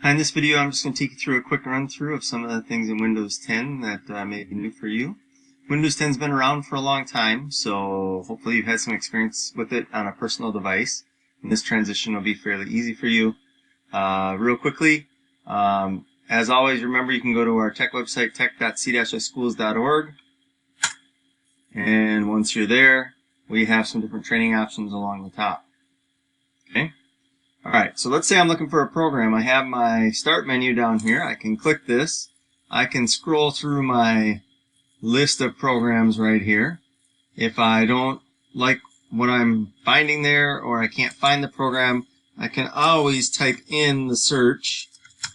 In this video, I'm just going to take you through a quick run-through of some of the things in Windows 10 that may be new for you. Windows 10 has been around for a long time, so hopefully you've had some experience with it on a personal device. And this transition will be fairly easy for you. Real quickly, as always, remember you can go to our tech website, tech.c-ischools.org. And once you're there, we have some different training options along the top. Okay? Alright, so let's say I'm looking for a program. I have my start menu down here. I can click this. I can scroll through my list of programs right here. If I don't like what I'm finding there, or I can't find the program, I can always type in the search,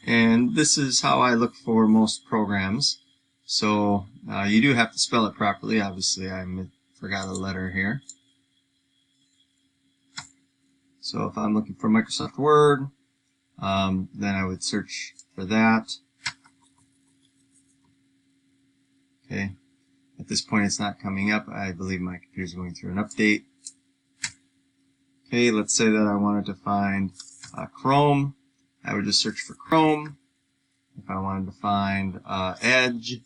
and this is how I look for most programs. So you do have to spell it properly. Obviously, I forgot a letter here. So if I'm looking for Microsoft Word, then I would search for that. Okay. At this point, it's not coming up. I believe my computer's going through an update. Okay, let's say that I wanted to find Chrome. I would just search for Chrome. If I wanted to find Edge,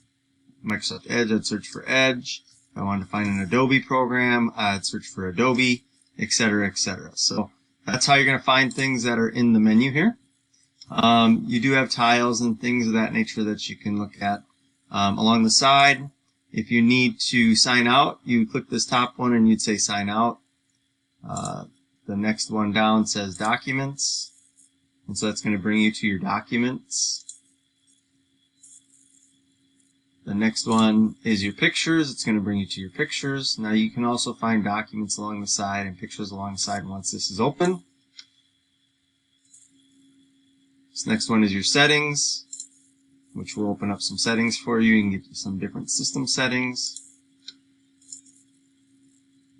Microsoft Edge, I'd search for Edge. If I wanted to find an Adobe program, I'd search for Adobe, etc., etc. So that's how you're going to find things that are in the menu here. You do have tiles and things of that nature that you can look at. Along the side, if you need to sign out, you click this top one and you'd say sign out. The next one down says documents, and so that's going to bring you to your documents. The next one is your pictures. It's going to bring you to your pictures. Now you can also find documents along the side and pictures along the side once this is open. This next one is your settings, which will open up some settings for you. You can get some different system settings.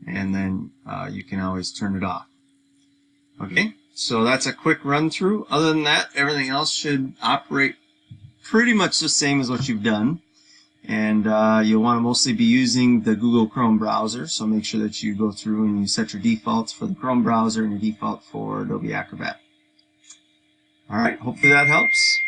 And then you can always turn it off. Okay, so that's a quick run through. Other than that, everything else should operate pretty much the same as what you've done. And you'll want to mostly be using the Google Chrome browser, so make sure that you go through and you set your defaults for the Chrome browser and your default for Adobe Acrobat. Alright, hopefully that helps.